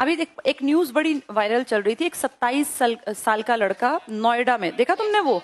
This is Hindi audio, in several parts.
अभी एक न्यूज बड़ी वायरल चल रही थी। एक 27 साल का लड़का नोएडा में, देखा तुमने वो?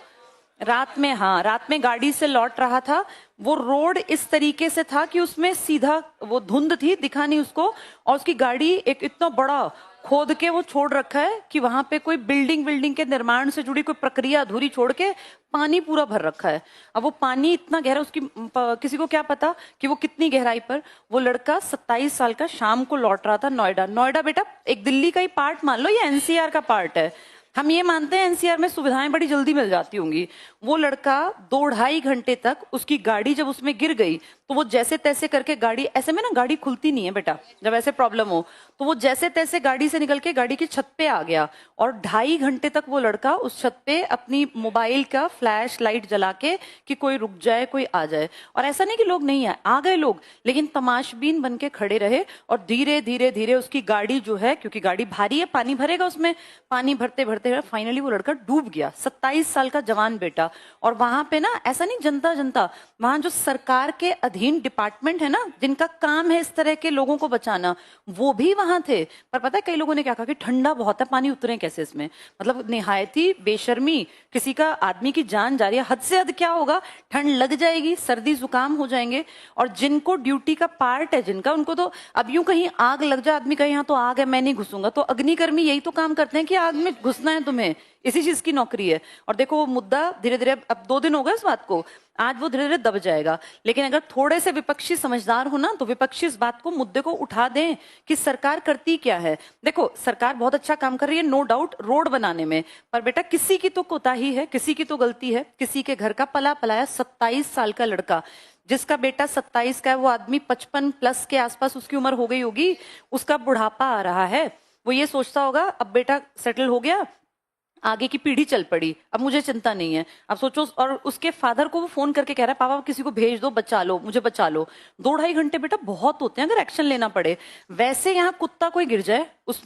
रात में, हाँ, रात में गाड़ी से लौट रहा था। वो रोड इस तरीके से था कि उसमें सीधा वो धुंध थी, दिखा नहीं उसको, और उसकी गाड़ी एक इतना बड़ा खोद के वो छोड़ रखा है कि वहां पे कोई बिल्डिंग के निर्माण से जुड़ी कोई प्रक्रिया अधूरी छोड़ के पानी पूरा भर रखा है। अब वो पानी इतना गहरा, उसकी किसी को क्या पता कि वो कितनी गहराई पर। वो लड़का 27 साल का शाम को लौट रहा था नोएडा। नोएडा बेटा एक दिल्ली का ही पार्ट मान लो, ये एनसीआर का पार्ट है। हम ये मानते हैं एनसीआर में सुविधाएं बड़ी जल्दी मिल जाती होंगी। वो लड़का 2-2.5 घंटे तक, उसकी गाड़ी जब उसमें गिर गई तो वो जैसे तैसे करके गाड़ी, ऐसे में ना गाड़ी खुलती नहीं है बेटा जब ऐसे प्रॉब्लम हो, तो वो जैसे तैसे गाड़ी से निकल के गाड़ी की छत पे आ गया। और 2.5 घंटे तक वो लड़का उस छत पे अपनी मोबाइल का फ्लैश लाइट जला के कि कोई रुक जाए, कोई आ जाए। और ऐसा नहीं कि लोग नहीं आए, आ गए लोग, लेकिन तमाशबीन बन के खड़े रहे। और धीरे धीरे धीरे उसकी गाड़ी जो है, क्योंकि गाड़ी भारी है, पानी भरेगा उसमें, पानी भरते भरते फाइनली वो लड़का डूब गया। 27 साल का जवान बेटा। और वहां पे ना ऐसा नहीं, जनता जनता, वहां जो सरकार के अधीन डिपार्टमेंट है ना, जिनका काम है इस तरह के लोगों को बचाना, वो भी वहां थे। पर पता है कई लोगों ने क्या कहा कि ठंडा बहुत है, पानी उतरे कैसे इसमें? मतलब निहायती बेशर्मी, किसी का आदमी की जान जा रही है, हद से हद क्या होगा, ठंड लग जाएगी, सर्दी जुकाम हो जाएंगे। और जिनको ड्यूटी का पार्ट है, जिनका, उनको तो अब यूं कहीं आग लग जाए, आदमी कहे यहाँ तो आग है मैं नहीं घुसूंगा, तो अग्निकर्मी यही तो काम करते हैं कि आग में घुसना है तुम्हें, इसी चीज की नौकरी है। और देखो वो मुद्दा धीरे धीरे, अब 2 दिन हो गए इस बात को, आज वो धीरे धीरे दब जाएगा। लेकिन अगर थोड़े से विपक्षी समझदार हो ना, तो विपक्षी इस बात को, मुद्दे को उठा दें कि सरकार करती क्या है। देखो सरकार बहुत अच्छा काम कर रही है, नो डाउट, रोड बनाने में, पर बेटा किसी की तो कोताही है, किसी की तो गलती है। किसी के घर का पला पलाया 27 साल का लड़का, जिसका बेटा 27 का है, वो आदमी 55+ के आसपास उसकी उम्र हो गई होगी, उसका बुढ़ापा आ रहा है। वो ये सोचता होगा अब बेटा सेटल हो गया, आगे की पीढ़ी चल पड़ी, अब मुझे चिंता नहीं है। अब सोचो, और उसके फादर को वो फोन करके कह रहा है, पापा किसी को भेज दो, बचा लो, मुझे बचा लो। 2-2.5 घंटे बेटा बहुत होते हैं अगर एक्शन लेना पड़े। वैसे यहाँ कुत्ता कोई गिर जाए उस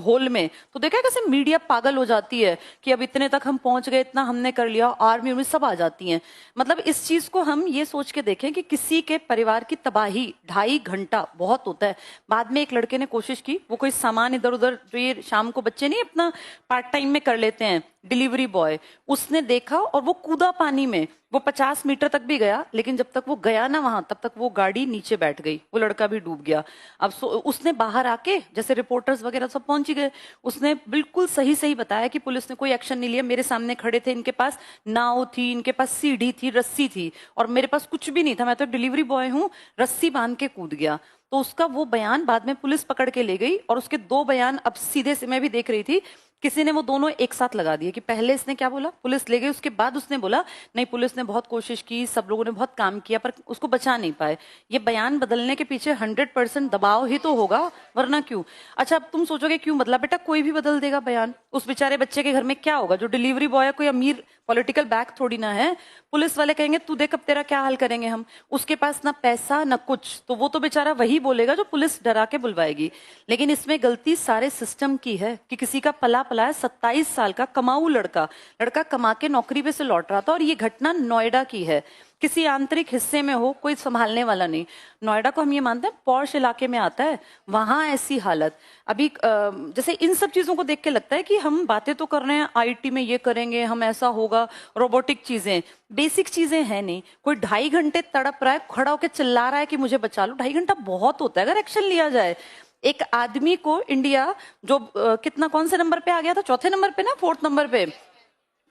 होल में, तो देखा कैसे मीडिया पागल हो जाती है कि अब इतने तक हम पहुंच गए, इतना हमने कर लिया, आर्मी में सब आ जाती हैं। मतलब इस चीज को हम ये सोच के देखें कि किसी के परिवार की तबाही 2.5 घंटा बहुत होता है। बाद में एक लड़के ने कोशिश की, वो कोई सामान इधर उधर, जो ये शाम को बच्चे नहीं अपना पार्ट टाइम में कर लेते हैं, डिलीवरी बॉय, उसने देखा और वो कूदा पानी में। वो 50 मीटर तक भी गया, लेकिन जब तक वो गया ना वहां, तब तक वो गाड़ी नीचे बैठ गई, वो लड़का भी डूब गया। अब उसने बाहर आके, जैसे रिपोर्टर्स वगैरह सब पहुंच गए, उसने बिल्कुल सही सही बताया कि पुलिस ने कोई एक्शन नहीं लिया, मेरे सामने खड़े थे, इनके पास नाव थी, इनके पास सीढ़ी थी, रस्सी थी, और मेरे पास कुछ भी नहीं था, मैं तो डिलीवरी बॉय हूँ, रस्सी बांध के कूद गया। तो उसका वो बयान बाद में पुलिस पकड़ के ले गई, और उसके 2 बयान अब सीधे से, मैं भी देख रही थी, किसी ने वो दोनों एक साथ लगा दिए कि पहले इसने क्या बोला, पुलिस ले गई, उसके बाद उसने बोला नहीं पुलिस ने बहुत कोशिश की, सब लोगों ने बहुत काम किया, पर उसको बचा नहीं पाए। ये बयान बदलने के पीछे 100% दबाव ही तो होगा, वरना क्यों? अच्छा अब तुम सोचोगे क्यों बदला? बेटा कोई भी बदल देगा बयान। उस बेचारे बच्चे के घर में क्या होगा? जो डिलीवरी बॉय है, कोई अमीर पॉलिटिकल बैक थोड़ी ना है। पुलिस वाले कहेंगे तू देख अब तेरा क्या हाल करेंगे हम, उसके पास ना पैसा ना कुछ, तो वो तो बेचारा वही बोलेगा जो पुलिस डरा के बुलवाएगी। लेकिन इसमें गलती सारे सिस्टम की है कि किसी का पला पलाया 27 साल का कमाऊ लड़का कमा के नौकरी पे से लौट रहा था। और ये घटना नोएडा की है, किसी आंतरिक हिस्से में हो, कोई संभालने वाला नहीं। नोएडा को हम ये मानते हैं पॉश इलाके में आता है, वहां ऐसी हालत। अभी जैसे इन सब चीजों को देख के लगता है कि हम बातें तो कर रहे हैं, आईटी में ये करेंगे हम, ऐसा होगा, रोबोटिक चीजें, बेसिक चीजें हैं नहीं। कोई 2.5 घंटे तड़प रहा है, खड़ा होकर चिल्ला रहा है कि मुझे बचा लो, 2.5 घंटा बहुत होता है अगर एक्शन लिया जाए। एक आदमी को इंडिया जो कितना, कौन से नंबर पे आ गया था, 4थे नंबर पे ना, 4th नंबर पे,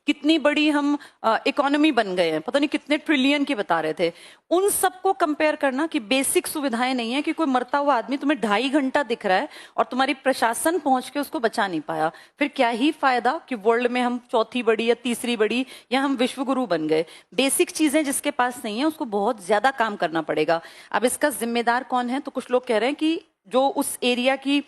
कितनी बड़ी हम इकोनॉमी बन गए हैं, पता नहीं कितने ट्रिलियन की बता रहे थे। उन सबको कंपेयर करना कि बेसिक सुविधाएं नहीं है, कि कोई मरता हुआ आदमी तुम्हें 2.5 घंटा दिख रहा है और तुम्हारी प्रशासन पहुंच के उसको बचा नहीं पाया, फिर क्या ही फायदा कि वर्ल्ड में हम 4थी बड़ी या 3री बड़ी, या हम विश्वगुरु बन गए। बेसिक चीजें जिसके पास नहीं है उसको बहुत ज्यादा काम करना पड़ेगा। अब इसका जिम्मेदार कौन है? तो कुछ लोग कह रहे हैं कि जो उस एरिया की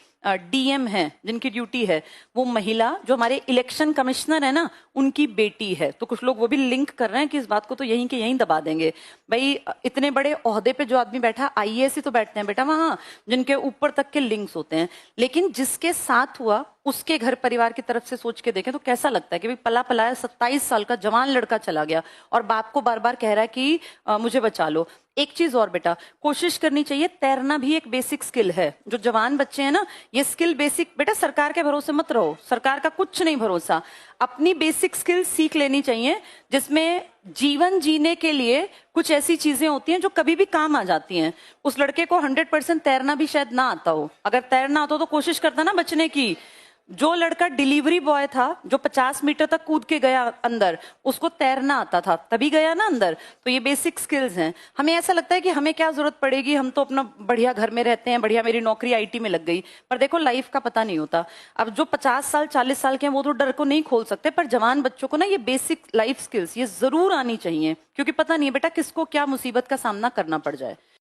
डीएम है, जिनकी ड्यूटी है, वो महिला, जो हमारे इलेक्शन कमिश्नर है ना, उनकी बेटी है। तो कुछ लोग वो भी लिंक कर रहे हैं कि इस बात को तो यहीं के यहीं दबा देंगे। भाई इतने बड़े ओहदे पे जो आदमी बैठा, आईएएस ही तो बैठते हैं बेटा वहां, जिनके ऊपर तक के लिंक्स होते हैं। लेकिन जिसके साथ हुआ उसके घर परिवार की तरफ से सोच के देखें तो कैसा लगता है कि भाई पला पलाया 27 साल का जवान लड़का चला गया और बाप को बार बार कह रहा है कि मुझे बचा लो। एक चीज और बेटा, कोशिश करनी चाहिए, तैरना भी एक बेसिक स्किल है। जो जवान बच्चे हैं ना, ये स्किल बेसिक, बेटा सरकार के भरोसे मत रहो, सरकार का कुछ नहीं भरोसा। अपनी बेसिक स्किल सीख लेनी चाहिए, जिसमें जीवन जीने के लिए कुछ ऐसी चीजें होती हैं जो कभी भी काम आ जाती हैं। उस लड़के को 100% तैरना भी शायद ना आता हो, अगर तैरना आता हो तो कोशिश करता ना बचने की। जो लड़का डिलीवरी बॉय था, जो 50 मीटर तक कूद के गया अंदर, उसको तैरना आता था, तभी गया ना अंदर। तो ये बेसिक स्किल्स हैं। हमें ऐसा लगता है कि हमें क्या जरूरत पड़ेगी, हम तो अपना बढ़िया घर में रहते हैं, बढ़िया मेरी नौकरी आईटी में लग गई। पर देखो लाइफ का पता नहीं होता। अब जो 50 साल 40 साल के हैं वो तो डर को नहीं खोल सकते, पर जवान बच्चों को ना ये बेसिक लाइफ स्किल्स ये जरूर आनी चाहिए, क्योंकि पता नहीं बेटा किसको क्या मुसीबत का सामना करना पड़ जाए।